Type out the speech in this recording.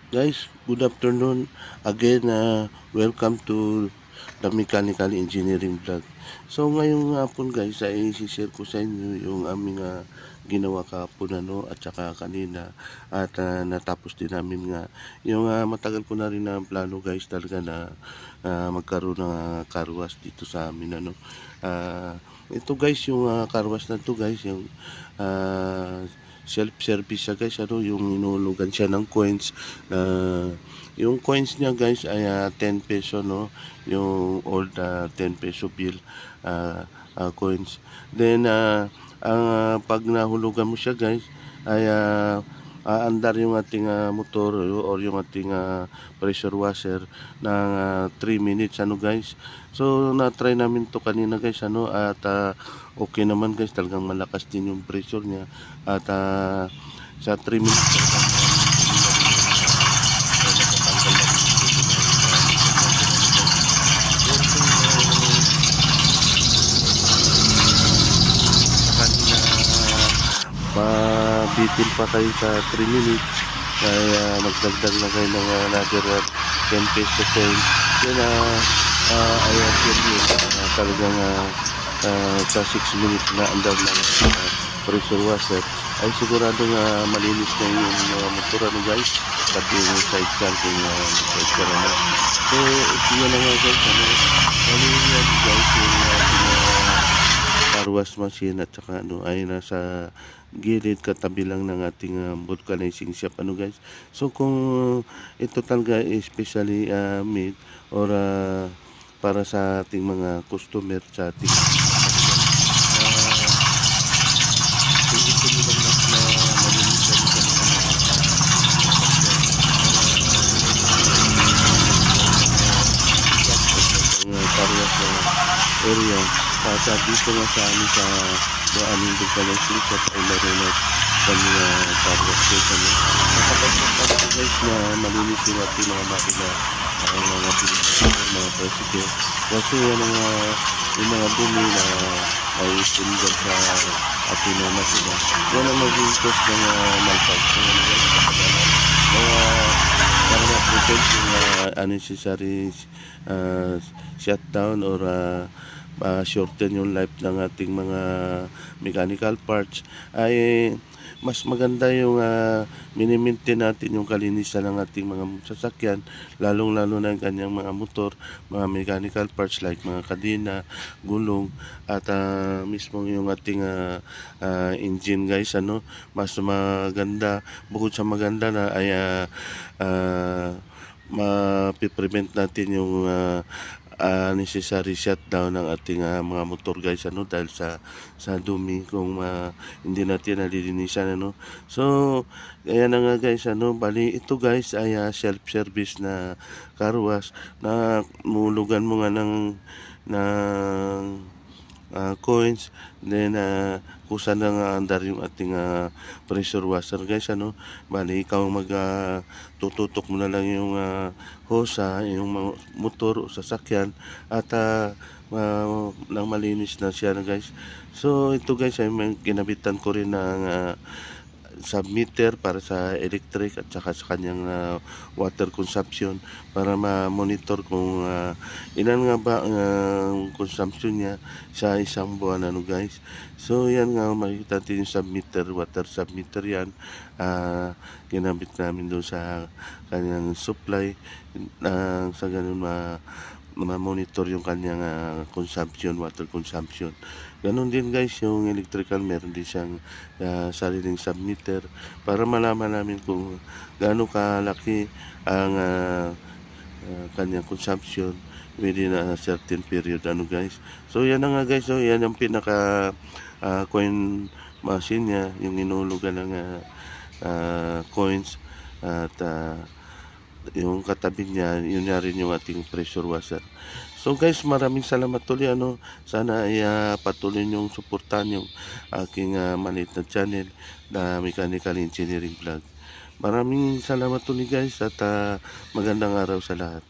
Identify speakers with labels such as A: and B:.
A: Guys, good afternoon. Again, welcome to the Mechanical Engineering Vlog. So, ngayong hapon guys, ay isi-share ko sa inyo yung aming ginawa kahapon at saka kanina. At natapos din namin nga. Yung matagal ko na rin na plano guys talaga na magkaroon ng car wash dito sa amin. Ito guys, yung car wash na to guys, yung self-service siya guys, yung inulugan siya ng coins. Yung coins niya guys ay 10 peso, no, yung old 10 peso bill coins. Then ang pag nahulugan mo siya guys ay aandar yung ating motor or yung ating pressure washer ng 3 minutes guys. So na-try namin to kanina guys at okay naman guys, talagang malakas din yung pressure niya at sa 3 minutes mabitin pa kayo sa 3 minutes kaya magdagdag na kayo ng another 10 peso coin. Yan ayan yun talagang sa 6 minutes na andar ng pressure washer ay sigurado nga malinis na yung motor guys, pati yung side stand yung side stand so yun na nga guys malinis guys yung car wash machine at saka ay nasa gilid katabi lang ng ating vulcanizing shop guys. So kung ito talaga especially made or para sa ating mga customer sa ating kung gusto nyo lang na malinis sa car wash area at dito nga sa amin sa aming vulcanizing shop ay meron at kami car wash station nakapagpapag guys na malinis yung ating mga makina ang mga mga tricycle kasi yung mga dumi na ay sundan sa ating mga makina yan ang maging cause ng malfunction para ma-prevent yung unnecessary shutdown or shorten yung life ng ating mga mechanical parts ay mas maganda yung minimaintain natin yung kalinisan ng ating mga sasakyan, lalong lalo na yung kanyang mga motor, mga mechanical parts like mga kadena, gulong at mismo yung ating engine guys mas maganda. Bukod sa maganda na ay ma-prevent natin yung necessary shutdown ng ating mga motor guys dahil sa dumi kung hindi natin nalilinisan so ayan na nga guys bali ito guys ay self-service na car wash na mulugan mo nga ng coins, then kusa na nga andar yung ating pressure washer guys bali ikaw tututok mo na lang yung hose yung motor o sasakyan at nang malinis na siya guys. So ito guys ay ginabitan ko rin ng submeter para sa electric at saka sa kanyang water consumption para ma-monitor kung ilan nga ba ang consumption niya sa isang buwan guys. So yan nga makikita natin yung submeter, water submeter yan ginamit namin doon sa kanyang supply sa ganun ma-monitor yung kanyang consumption, water consumption. Ganon din guys yung electrical, meron din siyang sariling submeter para malaman namin kung gaano kalaki ang kanyang consumption within a certain period guys. So yan na nga guys, so yan ang pinaka coin machine niya, yung inulugan ng coins at yung katabi niya, yun na rin yung ating pressure washer. So guys, maraming salamat tuloy sana ay patuloy niyong suportahan yung aking maliit na channel na Mechanical Engineering Vlog. Maraming salamat tuloy guys at magandang araw sa lahat.